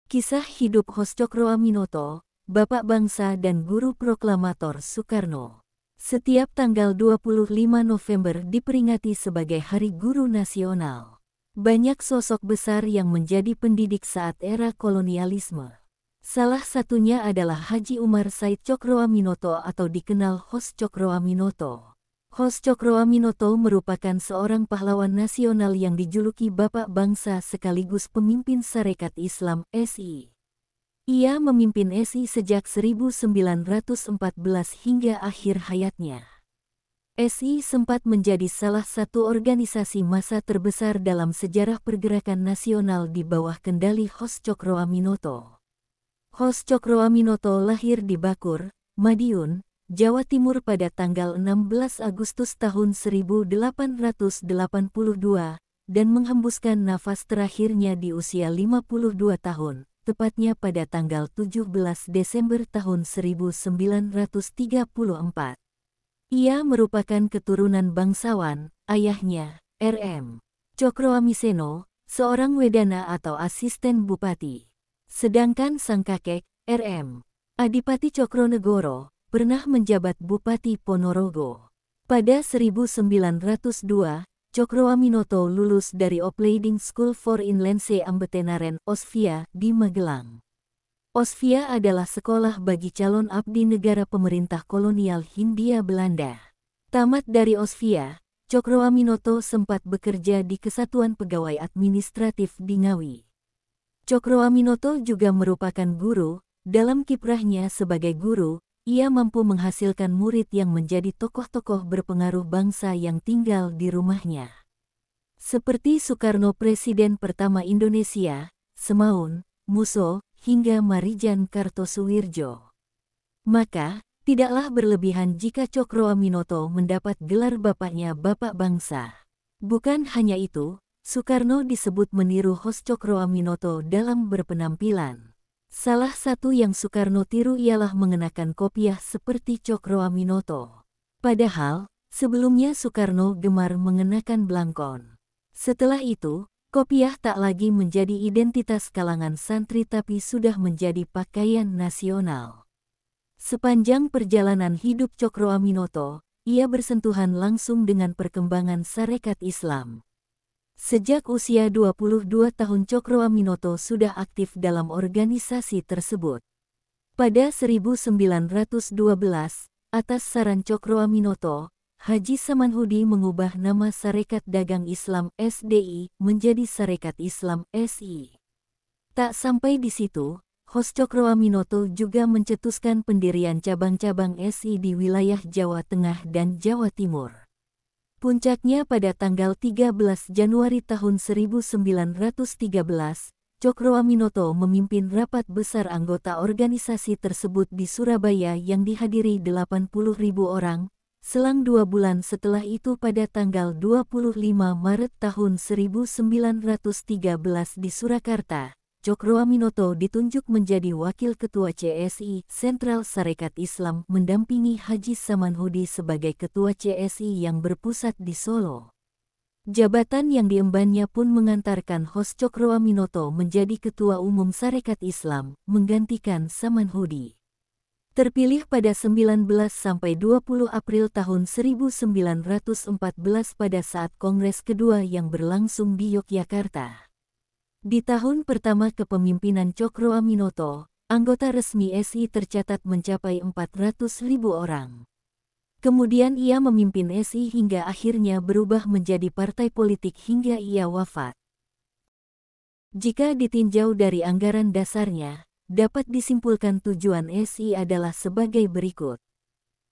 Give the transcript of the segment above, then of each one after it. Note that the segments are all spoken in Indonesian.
Kisah hidup Hos Cokroaminoto, Bapak Bangsa dan Guru Proklamator Soekarno. Setiap tanggal 25 November diperingati sebagai Hari Guru Nasional. Banyak sosok besar yang menjadi pendidik saat era kolonialisme. Salah satunya adalah Haji Umar Said Cokroaminoto atau dikenal Hos Cokroaminoto. Hos Cokroaminoto merupakan seorang pahlawan nasional yang dijuluki Bapak Bangsa sekaligus pemimpin Sarekat Islam (SI). Ia memimpin SI sejak 1914 hingga akhir hayatnya. SI sempat menjadi salah satu organisasi massa terbesar dalam sejarah pergerakan nasional di bawah kendali Hos Cokroaminoto. Hos Cokroaminoto lahir di Bakur, Madiun, Jawa Timur pada tanggal 16 Agustus tahun 1882 dan menghembuskan nafas terakhirnya di usia 52 tahun, tepatnya pada tanggal 17 Desember tahun 1934. Ia merupakan keturunan bangsawan, ayahnya, R.M. Cokroamiseno, seorang wedana atau asisten bupati. Sedangkan sang kakek, R.M. Adipati Cokronegoro, pernah menjabat Bupati Ponorogo. Pada 1902, Cokroaminoto lulus dari Opleiding School for Inlandse Ambetenaren (OSVIA) di Magelang. OSVIA adalah sekolah bagi calon abdi negara pemerintah kolonial Hindia Belanda. Tamat dari OSVIA, Cokroaminoto sempat bekerja di Kesatuan Pegawai Administratif di Ngawi. Cokroaminoto juga merupakan guru. Dalam kiprahnya sebagai guru, ia mampu menghasilkan murid yang menjadi tokoh-tokoh berpengaruh bangsa yang tinggal di rumahnya. Seperti Soekarno Presiden pertama Indonesia, Semaun, Musso, hingga Marijan Kartosuwirjo. Maka, tidaklah berlebihan jika Cokroaminoto mendapat gelar bapaknya Bapak Bangsa. Bukan hanya itu, Soekarno disebut meniru Hos Cokroaminoto dalam berpenampilan. Salah satu yang Soekarno tiru ialah mengenakan kopiah seperti Cokroaminoto. Padahal, sebelumnya Soekarno gemar mengenakan blangkon. Setelah itu, kopiah tak lagi menjadi identitas kalangan santri tapi sudah menjadi pakaian nasional. Sepanjang perjalanan hidup Cokroaminoto, ia bersentuhan langsung dengan perkembangan Sarekat Islam. Sejak usia 22 tahun Cokroaminoto sudah aktif dalam organisasi tersebut. Pada 1912, atas saran Cokroaminoto, Haji Samanhudi mengubah nama Sarekat Dagang Islam (SDI) menjadi Sarekat Islam (SI). Tak sampai di situ, Hos Cokroaminoto juga mencetuskan pendirian cabang-cabang SI di wilayah Jawa Tengah dan Jawa Timur. Puncaknya pada tanggal 13 Januari tahun 1913, Cokroaminoto memimpin rapat besar anggota organisasi tersebut di Surabaya yang dihadiri 80.000 orang. Selang 2 bulan setelah itu pada tanggal 25 Maret tahun 1913 di Surakarta, Cokroaminoto ditunjuk menjadi Wakil Ketua CSI Sentral Sarekat Islam mendampingi Haji Samanhudi sebagai Ketua CSI yang berpusat di Solo. Jabatan yang diembannya pun mengantarkan Hos Cokroaminoto menjadi Ketua Umum Sarekat Islam, menggantikan Samanhudi. Terpilih pada 19–20 April tahun 1914 pada saat Kongres kedua yang berlangsung di Yogyakarta. Di tahun pertama kepemimpinan Cokroaminoto, anggota resmi SI tercatat mencapai 400.000 orang. Kemudian ia memimpin SI hingga akhirnya berubah menjadi partai politik hingga ia wafat. Jika ditinjau dari anggaran dasarnya, dapat disimpulkan tujuan SI adalah sebagai berikut.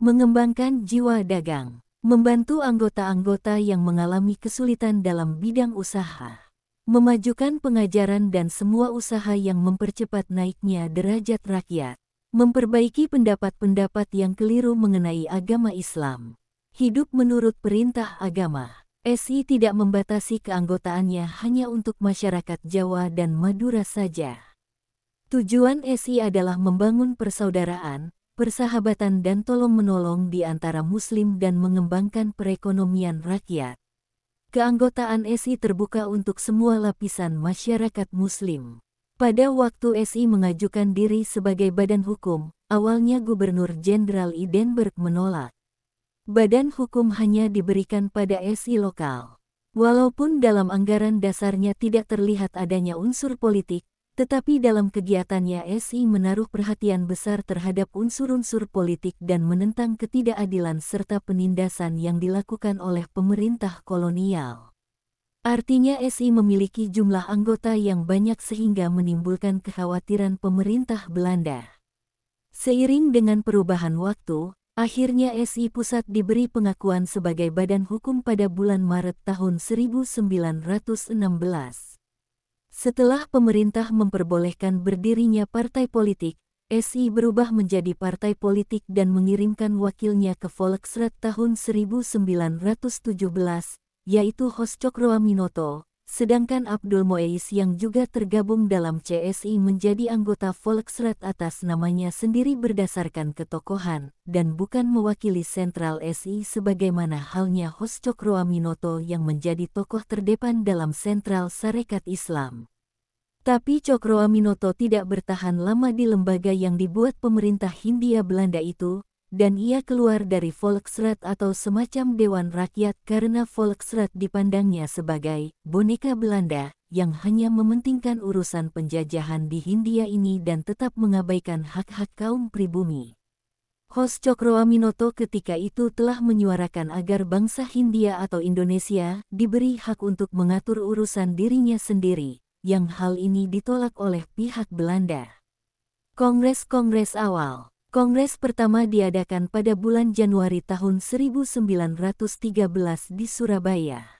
Mengembangkan jiwa dagang, membantu anggota-anggota yang mengalami kesulitan dalam bidang usaha. Memajukan pengajaran dan semua usaha yang mempercepat naiknya derajat rakyat. Memperbaiki pendapat-pendapat yang keliru mengenai agama Islam. Hidup menurut perintah agama. SI tidak membatasi keanggotaannya hanya untuk masyarakat Jawa dan Madura saja. Tujuan SI adalah membangun persaudaraan, persahabatan dan tolong-menolong di antara Muslim dan mengembangkan perekonomian rakyat. Keanggotaan SI terbuka untuk semua lapisan masyarakat Muslim. Pada waktu SI mengajukan diri sebagai badan hukum, awalnya Gubernur Jenderal Idenburg menolak. Badan hukum hanya diberikan pada SI lokal. Walaupun dalam anggaran dasarnya tidak terlihat adanya unsur politik, tetapi dalam kegiatannya SI menaruh perhatian besar terhadap unsur-unsur politik dan menentang ketidakadilan serta penindasan yang dilakukan oleh pemerintah kolonial. Artinya SI memiliki jumlah anggota yang banyak sehingga menimbulkan kekhawatiran pemerintah Belanda. Seiring dengan perubahan waktu, akhirnya SI Pusat diberi pengakuan sebagai badan hukum pada bulan Maret tahun 1916. Setelah pemerintah memperbolehkan berdirinya partai politik, SI berubah menjadi partai politik dan mengirimkan wakilnya ke Volksraad tahun 1917, yaitu Hos Cokroaminoto, sedangkan Abdul Muiz yang juga tergabung dalam CSI menjadi anggota Volksraad atas namanya sendiri berdasarkan ketokohan, dan bukan mewakili sentral SI sebagaimana halnya Hos Cokroaminoto yang menjadi tokoh terdepan dalam sentral Sarekat Islam. Tapi Cokroaminoto tidak bertahan lama di lembaga yang dibuat pemerintah Hindia Belanda itu, dan ia keluar dari Volksraad atau semacam Dewan Rakyat karena Volksraad dipandangnya sebagai boneka Belanda yang hanya mementingkan urusan penjajahan di Hindia ini dan tetap mengabaikan hak-hak kaum pribumi. Hos Cokroaminoto ketika itu telah menyuarakan agar bangsa Hindia atau Indonesia diberi hak untuk mengatur urusan dirinya sendiri, yang hal ini ditolak oleh pihak Belanda. Kongres awal. Kongres pertama diadakan pada bulan Januari tahun 1913 di Surabaya.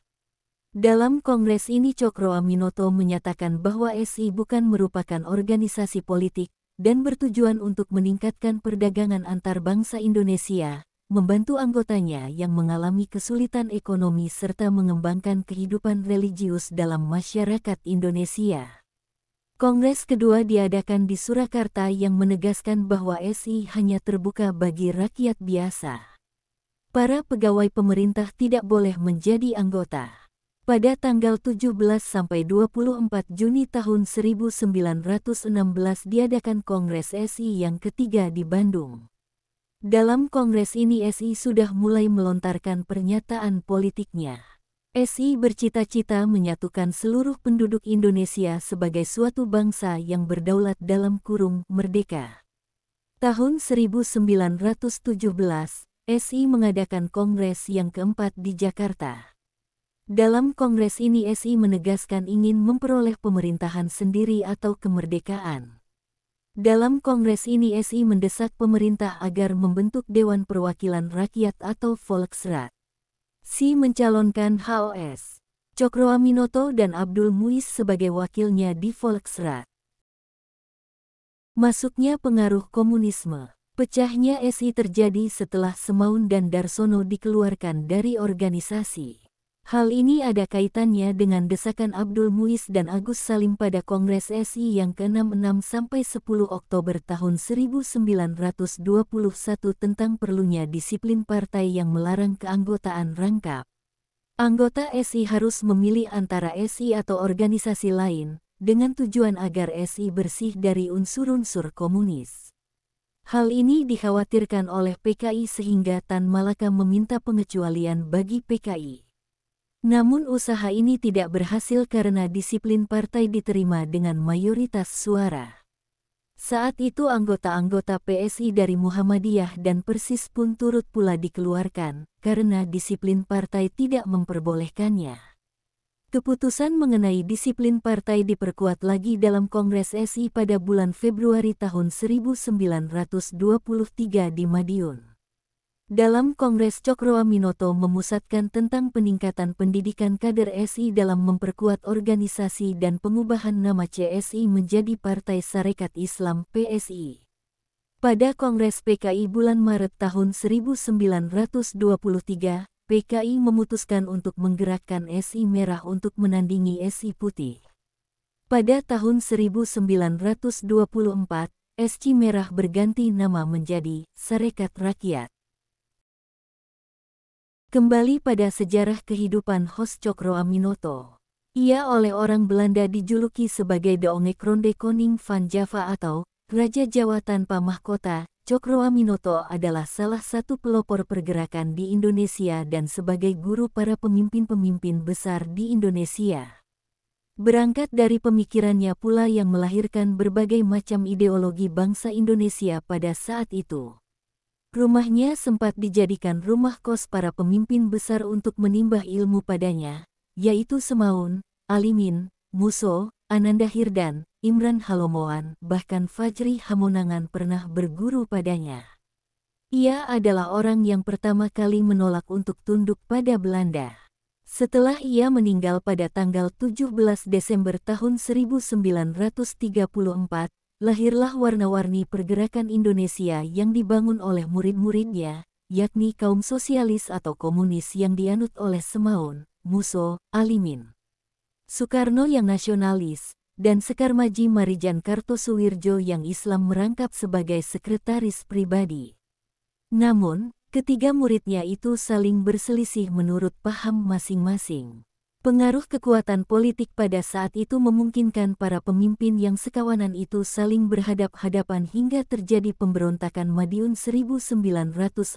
Dalam kongres ini Cokroaminoto menyatakan bahwa SI bukan merupakan organisasi politik dan bertujuan untuk meningkatkan perdagangan antar bangsa Indonesia, membantu anggotanya yang mengalami kesulitan ekonomi serta mengembangkan kehidupan religius dalam masyarakat Indonesia. Kongres kedua diadakan di Surakarta yang menegaskan bahwa SI hanya terbuka bagi rakyat biasa. Para pegawai pemerintah tidak boleh menjadi anggota. Pada tanggal 17 sampai 24 Juni tahun 1916 diadakan Kongres SI yang ketiga di Bandung. Dalam kongres ini SI sudah mulai melontarkan pernyataan politiknya. SI bercita-cita menyatukan seluruh penduduk Indonesia sebagai suatu bangsa yang berdaulat dalam kurung merdeka. Tahun 1917, SI mengadakan kongres yang keempat di Jakarta. Dalam kongres ini SI menegaskan ingin memperoleh pemerintahan sendiri atau kemerdekaan. Dalam kongres ini SI mendesak pemerintah agar membentuk Dewan Perwakilan Rakyat atau Volksraad. SI mencalonkan H.O.S. Cokroaminoto dan Abdul Muiz sebagai wakilnya di Volksraad. Masuknya pengaruh komunisme. Pecahnya SI terjadi setelah Semaun dan Darsono dikeluarkan dari organisasi. Hal ini ada kaitannya dengan desakan Abdul Muiz dan Agus Salim pada Kongres SI yang ke-66 sampai 10 Oktober tahun 1921 tentang perlunya disiplin partai yang melarang keanggotaan rangkap. Anggota SI harus memilih antara SI atau organisasi lain, dengan tujuan agar SI bersih dari unsur-unsur komunis. Hal ini dikhawatirkan oleh PKI sehingga Tan Malaka meminta pengecualian bagi PKI. Namun usaha ini tidak berhasil karena disiplin partai diterima dengan mayoritas suara. Saat itu anggota-anggota PSI dari Muhammadiyah dan Persis pun turut pula dikeluarkan, karena disiplin partai tidak memperbolehkannya. Keputusan mengenai disiplin partai diperkuat lagi dalam Kongres SI pada bulan Februari tahun 1923 di Madiun. Dalam Kongres Cokroaminoto memusatkan tentang peningkatan pendidikan kader SI dalam memperkuat organisasi dan pengubahan nama CSI menjadi Partai Sarekat Islam PSI. Pada Kongres PKI bulan Maret tahun 1923, PKI memutuskan untuk menggerakkan SI Merah untuk menandingi SI Putih. Pada tahun 1924, SI Merah berganti nama menjadi Sarekat Rakyat. Kembali pada sejarah kehidupan Hos Cokroaminoto. Ia oleh orang Belanda dijuluki sebagai De Ongekronde Koning van Java atau Raja Jawa tanpa mahkota. Cokroaminoto adalah salah satu pelopor pergerakan di Indonesia dan sebagai guru para pemimpin-pemimpin besar di Indonesia. Berangkat dari pemikirannya pula yang melahirkan berbagai macam ideologi bangsa Indonesia pada saat itu. Rumahnya sempat dijadikan rumah kos para pemimpin besar untuk menimbah ilmu padanya, yaitu Semaun, Alimin, Muso, Ananda Hirdan, Imran Halomoan, bahkan Fajri Hamonangan pernah berguru padanya. Ia adalah orang yang pertama kali menolak untuk tunduk pada Belanda. Setelah ia meninggal pada tanggal 17 Desember tahun 1934, lahirlah warna-warni pergerakan Indonesia yang dibangun oleh murid-muridnya, yakni kaum sosialis atau komunis yang dianut oleh Semaun, Muso, Alimin, Soekarno yang nasionalis, dan Sekar Maji Marijan Kartosuwirjo yang Islam merangkap sebagai sekretaris pribadi. Namun, ketiga muridnya itu saling berselisih menurut paham masing-masing. Pengaruh kekuatan politik pada saat itu memungkinkan para pemimpin yang sekawanan itu saling berhadap-hadapan hingga terjadi pemberontakan Madiun 1948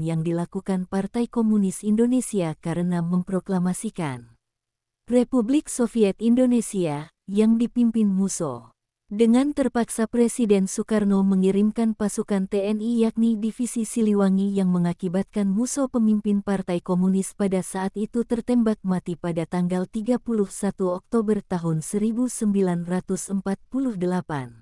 yang dilakukan Partai Komunis Indonesia karena memproklamasikan Republik Soviet Indonesia, yang dipimpin Muso. Dengan terpaksa Presiden Soekarno mengirimkan pasukan TNI yakni Divisi Siliwangi yang mengakibatkan Muso pemimpin Partai Komunis pada saat itu tertembak mati pada tanggal 31 Oktober tahun 1948.